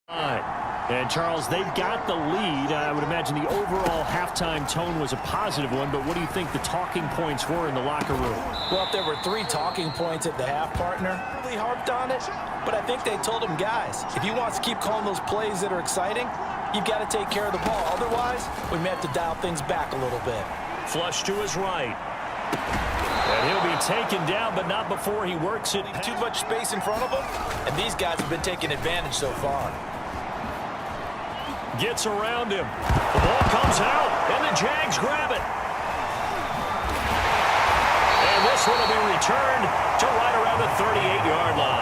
And, Charles, they've got the lead. I would imagine the overall halftime tone was a positive one, but what do you think the talking points were in the locker room? Well, if there were 3 talking points at the half, partner, really harped on it, but I think they told him, guys, if you want to keep calling those plays that are exciting, you've got to take care of the ball. Otherwise, we may have to dial things back a little bit. Flush to his right. And he'll be taken down, but not before he works it. Too much space in front of him, and these guys have been taking advantage so far. Gets around him. The ball comes out, and the Jags grab it. And this one will be returned to right around the 38-yard line.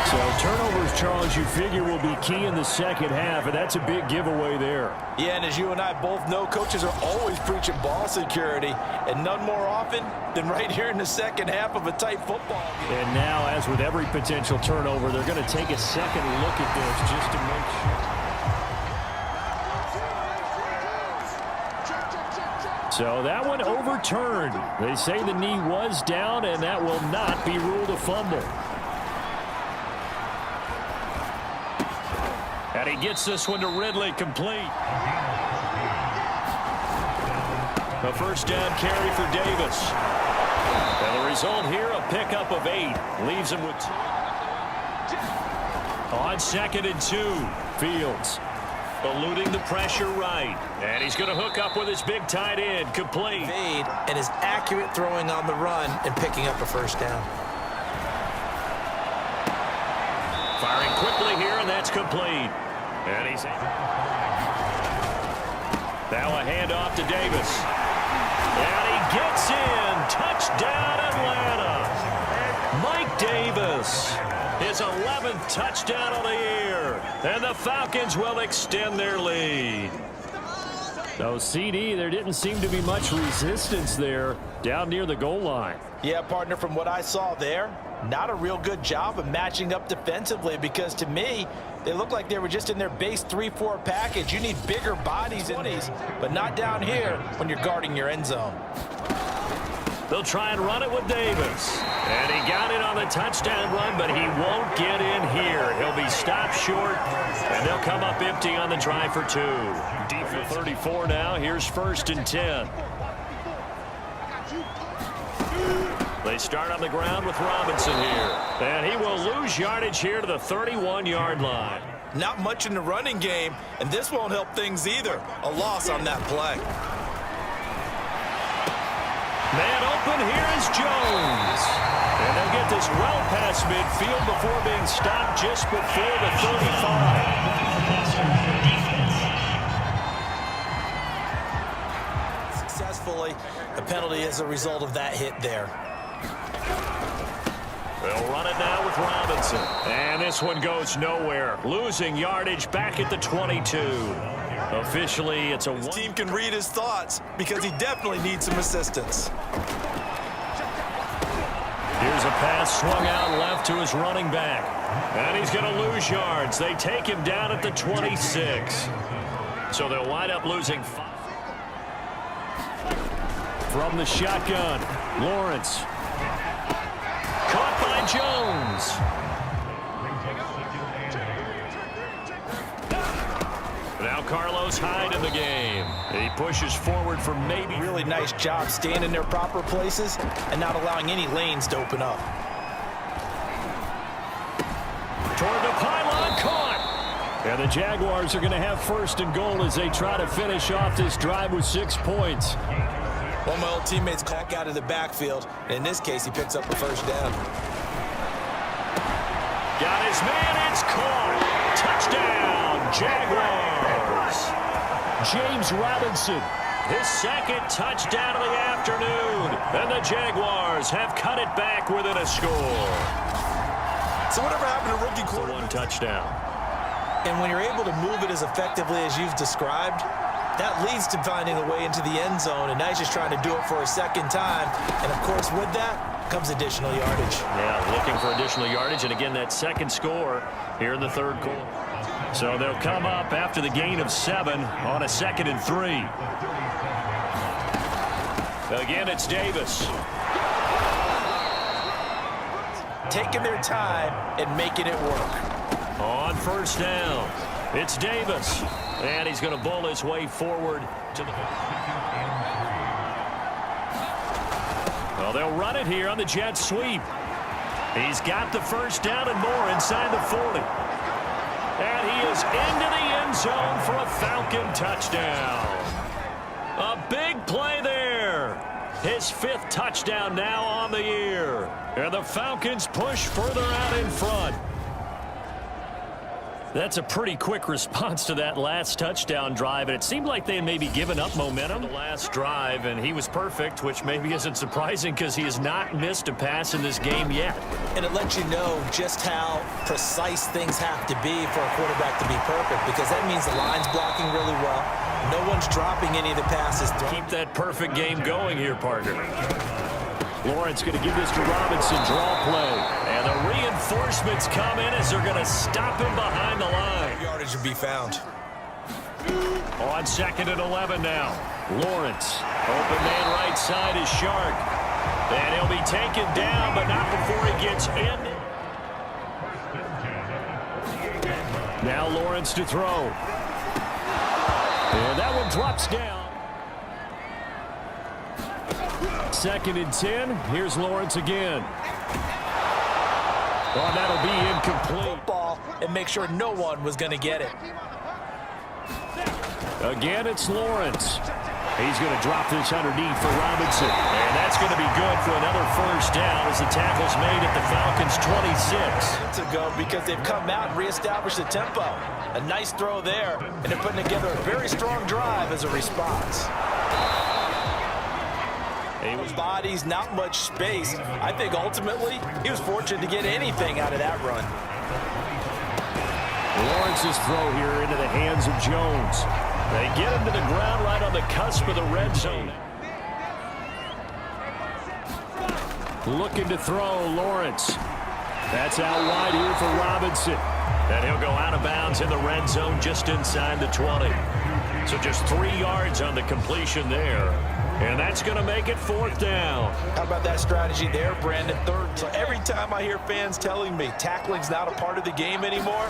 So turnovers, Charles, you figure will be key in the second half, and that's a big giveaway there. Yeah, and as you and I both know, coaches are always preaching ball security, and none more often than right here in the second half of a tight football game. And now, as with every potential turnover, they're going to take a second look at this just to make sure. So that one overturned. They say the knee was down, and that will not be ruled a fumble. And he gets this one to Ridley, complete. A first down carry for Davis. And the result here, a pickup of 8. Leaves him with 2. On 2nd and 2, Fields eluding the pressure right. And he's going to hook up with his big tight end, complete. Fade and is accurate throwing on the run and picking up a first down. Firing quickly here, and that's complete. And he's in. Now a handoff to Davis. And he gets in. Touchdown, Atlanta. Mike Davis, his 11th touchdown of the year. And the Falcons will extend their lead. So, CD, there didn't seem to be much resistance there down near the goal line. Yeah, partner, from what I saw there, not a real good job of matching up defensively, because to me, they look like they were just in their base 3-4 package. You need bigger bodies in these, but not down here when you're guarding your end zone. They'll try and run it with Davis. And he got it on the touchdown run, but he won't get in here. He'll be stopped short, and they'll come up empty on the try for 2. Deep for 34 now. Here's 1st and 10. They start on the ground with Robinson here. And he will lose yardage here to the 31-yard line. Not much in the running game, and this won't help things either. A loss on that play. Man open, here is Jones. And they'll get this well past midfield before being stopped just before the 35. Successfully, a penalty as a result of that hit there. They'll run it now with Robinson. And this one goes nowhere. Losing yardage back at the 22. Officially, it's a one. His team can read his thoughts because he definitely needs some assistance. Here's a pass swung out left to his running back. And he's going to lose yards. They take him down at the 26. So they'll wind up losing 5. From the shotgun, Lawrence. Caught by Jones. Now Carlos Hyde in the game. He pushes forward for maybe. Really nice job staying in their proper places and not allowing any lanes to open up. Toward the pylon, caught. And the Jaguars are going to have 1st and goal as they try to finish off this drive with 6 points. One of my old teammates back out of the backfield. In this case, he picks up the first down. Got his man, it's caught. Touchdown, Jaguars. James Robinson, his 2nd touchdown of the afternoon. And the Jaguars have cut it back within a score. So whatever happened to rookie quarterback? 1 touchdown. And when you're able to move it as effectively as you've described, that leads to finding a way into the end zone, and now he's just trying to do it for a 2nd time. And, of course, with that comes additional yardage. Yeah, looking for additional yardage, and again, that 2nd score here in the 3rd quarter. So they'll come up after the gain of 7 on a 2nd and 3. Again, it's Davis. Taking their time and making it work. On first down, it's Davis. And he's going to bull his way forward to the... Well, they'll run it here on the jet sweep. He's got the first down and more inside the 40. And he is into the end zone for a Falcon touchdown. A big play there. His 5th touchdown now on the year. And the Falcons push further out in front. That's a pretty quick response to that last touchdown drive, and it seemed like they had maybe given up momentum the last drive, and he was perfect, which maybe isn't surprising because he has not missed a pass in this game yet. And it lets you know just how precise things have to be for a quarterback to be perfect, because that means the line's blocking really well. No one's dropping any of the passes. Keep that perfect game going here, Parker. Lawrence going to give this to Robinson, draw play. And the reinforcements come in as they're going to stop him behind the line. Yardage will be found. On 2nd and 11 now. Lawrence, open man right side is Shark. And he'll be taken down, but not before he gets in. Now Lawrence to throw. And that one drops down. 2nd and 10. Here's Lawrence again. Well, that'll be incomplete. Football and make sure no one was going to get it. Again, it's Lawrence. He's going to drop this underneath for Robinson. And that's going to be good for another first down as the tackle's made at the Falcons' 26. To go because they've come out and reestablished the tempo. A nice throw there, and they're putting together a very strong drive as a response. His body's not much space. I think ultimately he was fortunate to get anything out of that run. Lawrence's throw here into the hands of Jones. They get him to the ground right on the cusp of the red zone. Looking to throw, Lawrence. That's out wide here for Robinson. And he'll go out of bounds in the red zone just inside the 20. So just 3 yards on the completion there. And that's going to make it 4th down. How about that strategy there, Brandon? 3rd. So every time I hear fans telling me tackling's not a part of the game anymore,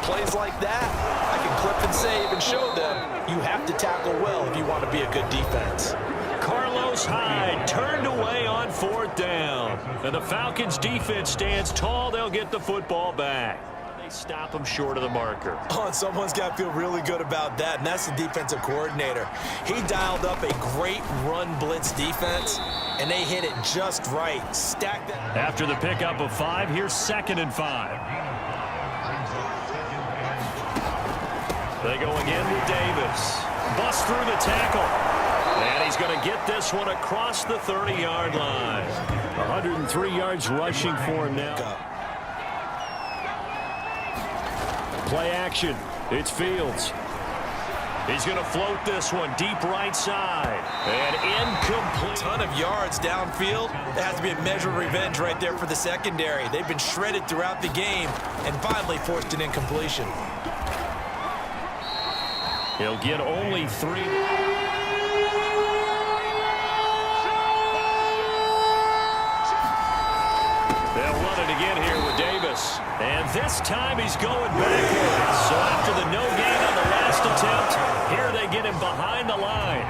plays like that, I can clip and save and show them you have to tackle well if you want to be a good defense. Carlos Hyde turned away on 4th down. And the Falcons defense stands tall. They'll get the football back. Stop him short of the marker. Oh, and someone's got to feel really good about that, and that's the defensive coordinator. He dialed up a great run blitz defense, and they hit it just right. Stacked that. After the pickup of 5, here's 2nd and 5. They go again with Davis. Bust through the tackle. And he's going to get this one across the 30-yard line. 103 yards rushing for him now. Play action. It's Fields. He's going to float this one deep right side. And incomplete. Ton of yards downfield. That has to be a measure of revenge right there for the secondary. They've been shredded throughout the game and finally forced an incompletion. He'll get only 3. They'll run it again here with Davis. And this time he's going backwards. So after the no gain on the last attempt, here they get him behind the line.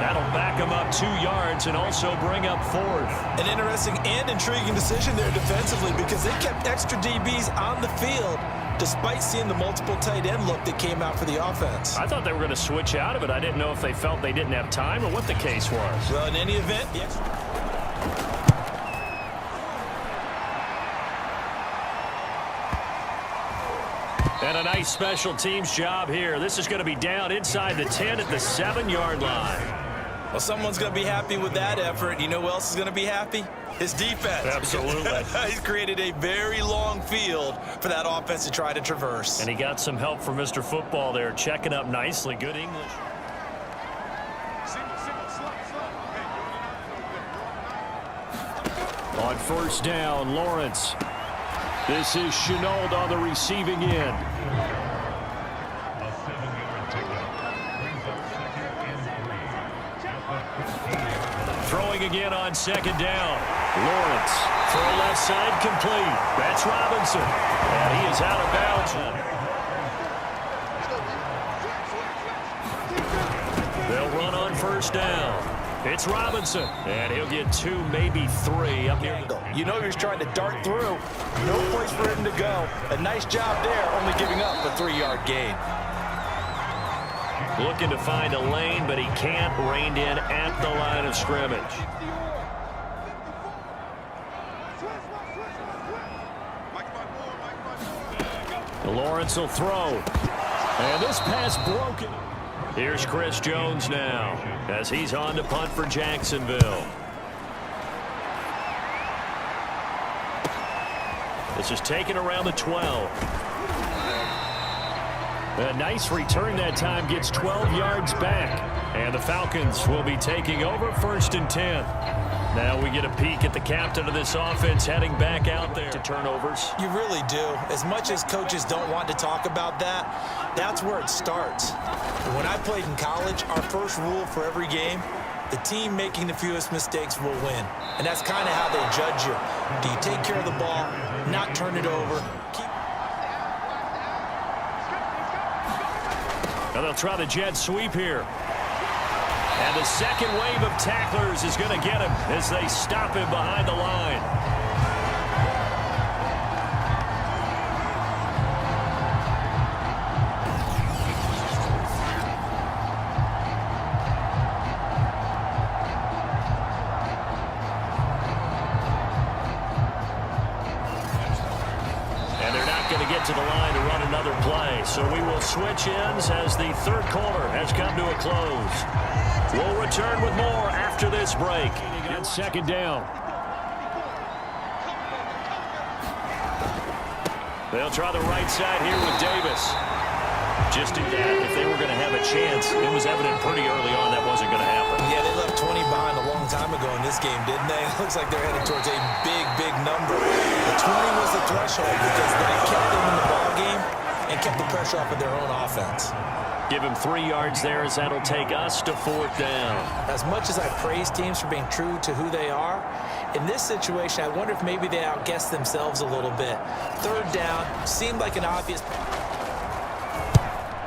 That'll back him up 2 yards and also bring up 4th. An interesting and intriguing decision there defensively because they kept extra DBs on the field despite seeing the multiple tight end look that came out for the offense. I thought they were going to switch out of it. I didn't know if they felt they didn't have time or what the case was. Well, in any event, And a nice special teams job here. This is going to be down inside the 10 at the 7-yard line. Well, someone's going to be happy with that effort. You know who else is going to be happy? His defense. Absolutely. He's created a very long field for that offense to try to traverse. And he got some help from Mr. Football there, checking up nicely. Good English. On first down, Lawrence. This is Chenault on the receiving end. Throwing again on 2nd down. Lawrence, throw left side complete. That's Robinson. And he is out of bounds. They'll run on first down. It's Robinson, and he'll get 2, maybe 3 up near the... You know he's trying to dart through. No place for him to go. A nice job there, only giving up a 3-yard gain. Looking to find a lane, but he can't. Reined in at the line of scrimmage. Lawrence will throw. And this pass broken. Here's Chris Jones now as he's on to punt for Jacksonville. This is taken around the 12. A nice return that time, gets 12 yards back. And the Falcons will be taking over 1st and 10. Now we get a peek at the captain of this offense heading back out there to turnovers. You really do. As much as coaches don't want to talk about that, that's where it starts. When I played in college, our first rule for every game, the team making the fewest mistakes will win. And that's kind of how they judge you. Do you take care of the ball, not turn it over? Now they'll try the jet sweep here. And the second wave of tacklers is going to get him as they stop him behind the line. And they're not going to get to the line to run another play. So we will switch ends as the third quarter has come to a close. We'll return with more after this break. And 2nd down. They'll try the right side here with Davis. Just do that. If they were going to have a chance, it was evident pretty early on that wasn't going to happen. Yeah, they left 20 behind a long time ago in this game, didn't they? It looks like they're headed towards a big, big number. The 20 was the threshold because they kept them in the ball game and kept the pressure off of their own offense. Give him 3 yards there as that'll take us to 4th down. As much as I praise teams for being true to who they are, in this situation, I wonder if maybe they outguessed themselves a little bit. 3rd down seemed like an obvious...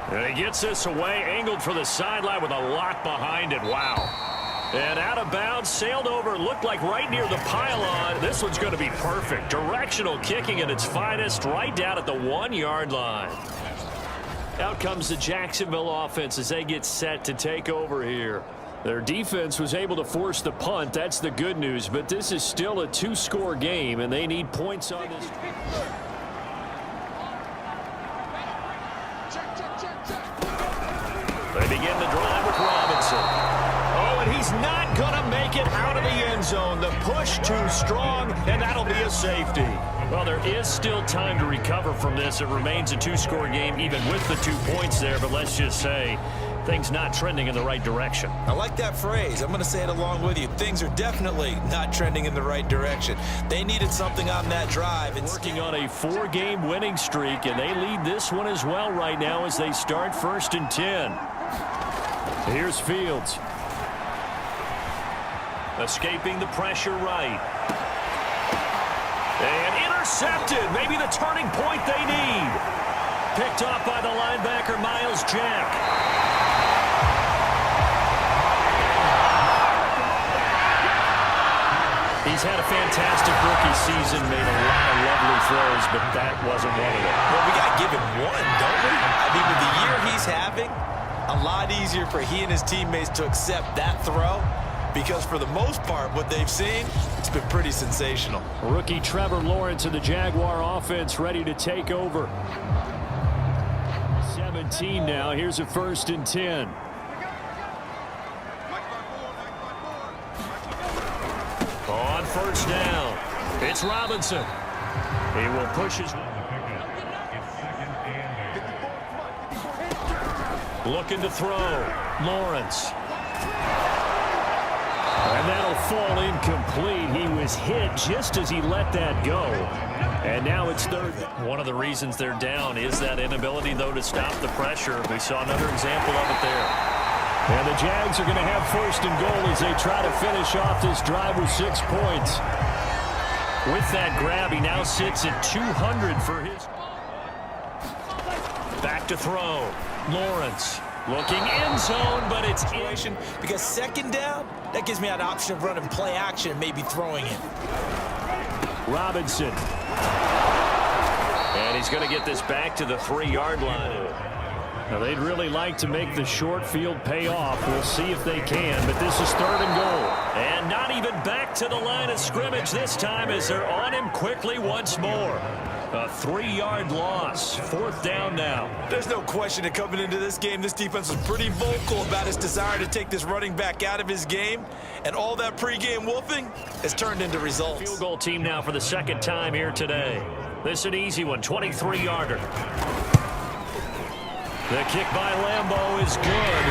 And he gets this away, angled for the sideline with a lot behind it. Wow. And out of bounds, sailed over, looked like right near the pylon. This one's going to be perfect. Directional kicking at its finest, right down at the 1-yard line. Out comes the Jacksonville offense as they get set to take over here. Their defense was able to force the punt. That's the good news. But this is still a 2-score game, and they need points on this. They begin the drive with Robinson. Oh, and he's not going to make it out of the end zone. The push too strong, and that'll be a safety. Well, there is still time to recover from this. It remains a 2-score game even with the 2 points there, but let's just say things not trending in the right direction. I like that phrase. I'm going to say it along with you. Things are definitely not trending in the right direction. They needed something on that drive. It's working on a 4-game winning streak, and they lead this one as well right now as they start 1st and 10. Here's Fields. Escaping the pressure right. And intercepted. Maybe the turning point they need. Picked off by the linebacker, Miles Jack. He's had a fantastic rookie season, made a lot of lovely throws, but that wasn't one of them. Well, we got to give him one, don't we? I mean, with the year he's having, a lot easier for he and his teammates to accept that throw. Because for the most part, what they've seen, it's been pretty sensational. Rookie Trevor Lawrence of the Jaguar offense ready to take over. 17 now. Here's a 1st and 10. On 1st down, it's Robinson. He will push his... Looking to throw. Lawrence. And that'll fall incomplete. He was hit just as he let that go. And now it's 3rd. One of the reasons they're down is that inability, though, to stop the pressure. We saw another example of it there. And the Jags are going to have 1st and goal as they try to finish off this drive with 6 points. With that grab, he now sits at 200 for his. Back to throw. Lawrence looking end zone, but it's in. Because second down, that gives me an option of running play action and maybe throwing it. Robinson. And he's going to get this back to the 3-yard line. Now, they'd really like to make the short field pay off. We'll see if they can, but this is 3rd and goal. And not even back to the line of scrimmage this time as they're on him quickly once more. A 3-yard loss. 4th down now. There's no question that coming into this game, this defense was pretty vocal about its desire to take this running back out of his game. And all that pregame wolfing has turned into results. Field goal team now for the 2nd time here today. This is an easy one, 23-yarder. The kick by Lambeau is good.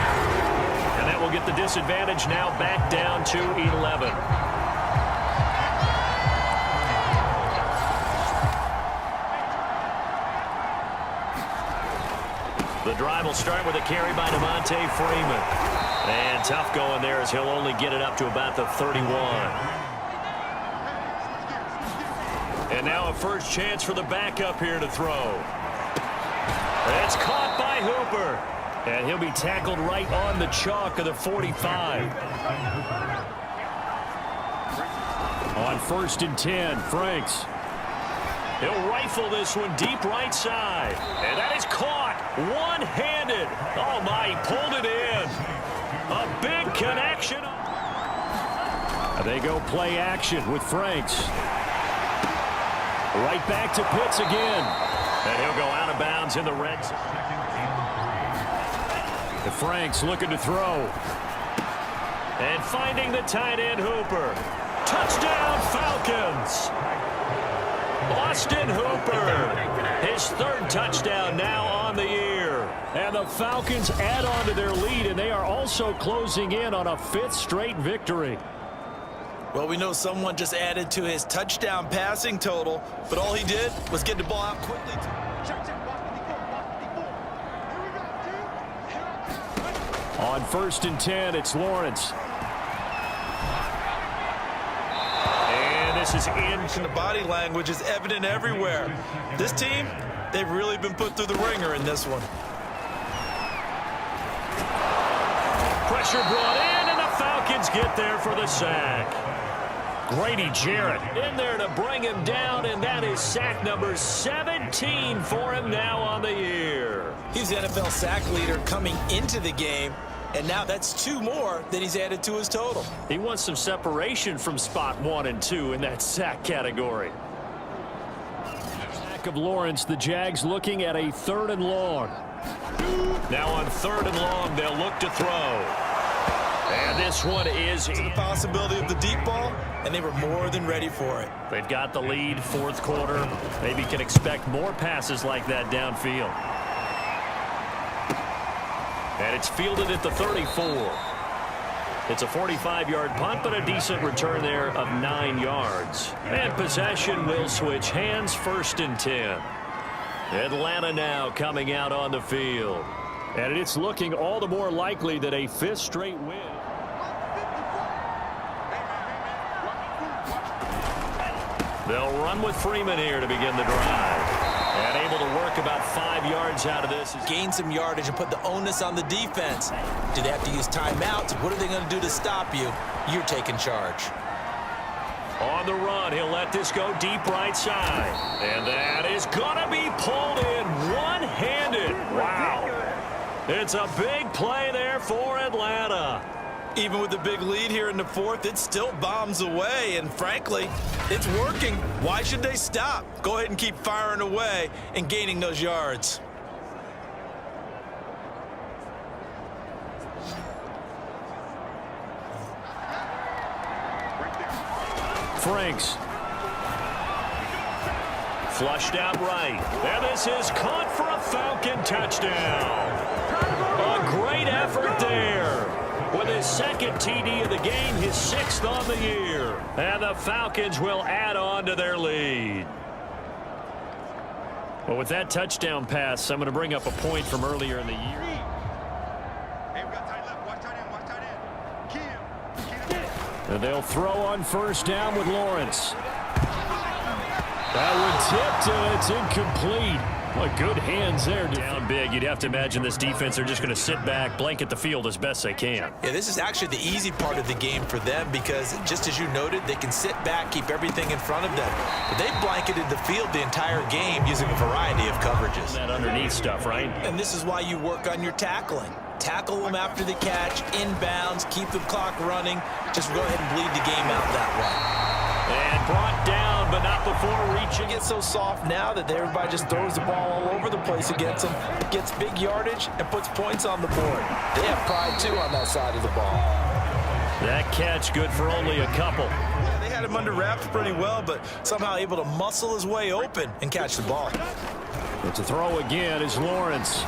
And that will get the disadvantage now back down to 11. The drive will start with a carry by Devontae Freeman. And tough going there as he'll only get it up to about the 31. And now a first chance for the backup here to throw. It's caught by Hooper. And he'll be tackled right on the chalk of the 45. On 1st and 10, Franks. He'll rifle this one deep right side. And that is caught one-handed. Oh, my, he pulled it in. A big connection. They go play action with Franks. Right back to Pitts again. And he'll go out of bounds in the red zone. The Franks looking to throw. And finding the tight end Hooper. Touchdown Falcons. Austin Hooper. His 3rd touchdown now on the year. And the Falcons add on to their lead, and they are also closing in on a 5th straight victory. Well, we know someone just added to his touchdown passing total, but all he did was get the ball out quickly. On 1st and 10, it's Lawrence. And this is in. The body language is evident everywhere. This team, they've really been put through the ringer in this one. Pressure brought in, and the Falcons get there for the sack. Grady Jarrett in there to bring him down, and that is sack number 17 for him now on the year. He's the NFL sack leader coming into the game, and now that's 2 more that he's added to his total. He wants some separation from spot 1 and 2 in that sack category. Sack of Lawrence, the Jags looking at a 3rd and long. Now on 3rd and long, they'll look to throw. And this one is the possibility of the deep ball, and they were more than ready for it. They've got the lead, 4th quarter. Maybe can expect more passes like that downfield. And it's fielded at the 34. It's a 45-yard punt, but a decent return there of 9 yards. And possession will switch hands, 1st and 10. Atlanta now coming out on the field. And it's looking all the more likely that a 5th straight win. They'll run with Freeman here to begin the drive. And able to work about 5 yards out of this. Gain some yardage and put the onus on the defense. Do they have to use timeouts? What are they going to do to stop you? You're taking charge. On the run, he'll let this go deep right side. And that is going to be pulled in one-handed. Wow. It's a big play there for Atlanta. Even with the big lead here in the 4th, it still bombs away. And frankly, it's working. Why should they stop? Go ahead and keep firing away and gaining those yards. Franks. Flushed out right. And this is caught for a Falcon touchdown. A great effort there. With his 2nd TD of the game, his 6th on the year. And the Falcons will add on to their lead. Well, with that touchdown pass, I'm going to bring up a point from earlier in the year. And they'll throw on 1st down with Lawrence. That one tipped, it's incomplete. What good hands there. Down big. You'd have to imagine this defense are just going to sit back, blanket the field as best they can. Yeah, this is actually the easy part of the game for them because, just as you noted, they can sit back, keep everything in front of them. But they blanketed the field the entire game using a variety of coverages. That underneath stuff, right? And this is why you work on your tackling. Tackle them after the catch, inbounds, keep the clock running. Just go ahead and bleed the game out that way. And brought down, but not before reaching. It gets so soft now that everybody just throws the ball all over the place against them, gets big yardage, and puts points on the board. They have pride, too, on that side of the ball. That catch good for only a couple. Yeah, they had him under wraps pretty well, but somehow able to muscle his way open and catch the ball. But to throw again is Lawrence.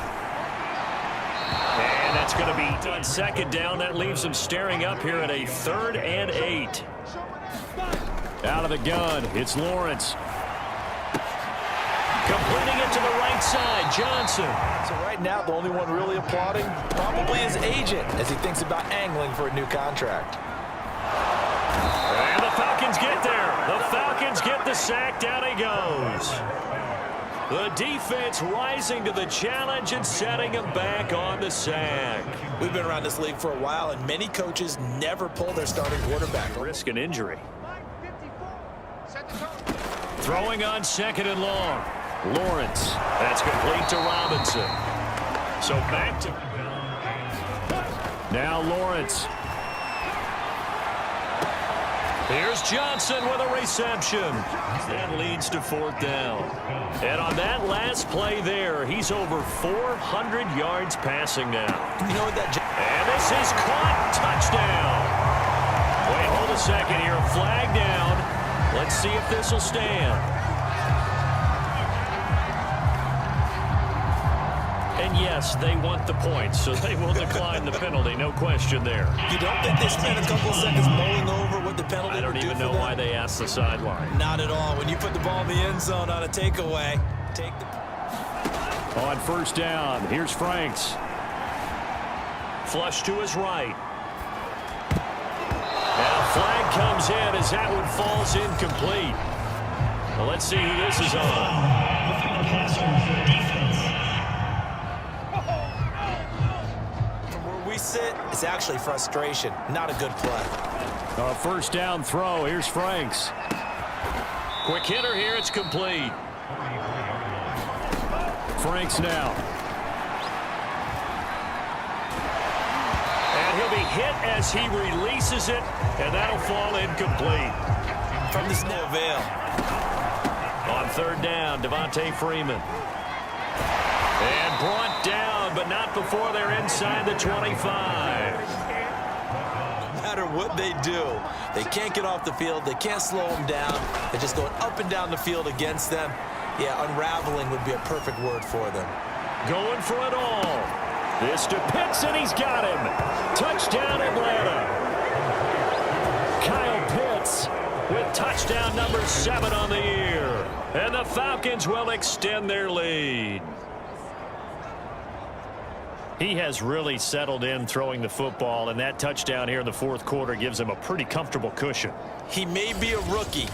And that's going to be on second down. That leaves them staring up here at a 3rd and 8. Out of the gun, it's Lawrence. Completing it to the right side, Johnson. So right now, the only one really applauding probably his agent as he thinks about angling for a new contract. And the Falcons get there. The Falcons get the sack. Down he goes. The defense rising to the challenge and setting him back on the sack. We've been around this league for a while, and many coaches never pull their starting quarterback. Risk an injury. Throwing on 2nd and long. Lawrence. That's complete to Robinson. So back to... Now Lawrence. Here's Johnson with a reception. That leads to 4th down. And on that last play there, he's over 400 yards passing now. You know what that... And this is caught. Touchdown. Wait, hold a second here. Flag down. Let's see if this will stand. And yes, they want the points, so they will decline the penalty. No question there. You don't think they spent a couple of seconds mulling over what the penalty I don't even know why they asked the sideline. Not at all. When you put the ball in the end zone on a takeaway, take the... On 1st down, here's Franks. Flush to his right. And a flag comes in as that one falls incomplete. Well, let's see who this is on. From where we sit, it's actually frustration, not a good play. A 1st down throw, here's Franks. Quick hitter here, it's complete. Franks now. And he'll be hit as he releases it, and that'll fall incomplete. From the snap veil. On 3rd down, Devontae Freeman. And brought down, but not before they're inside the 25. No matter what they do, they can't get off the field. They can't slow them down. They're just going up and down the field against them. Yeah, unraveling would be a perfect word for them. Going for it all. This to Pitts, and he's got him. Touchdown, Atlanta. Kyle Pitts with touchdown number 7 on the year. And the Falcons will extend their lead. He has really settled in throwing the football, and that touchdown here in the 4th quarter gives him a pretty comfortable cushion. He may be a rookie,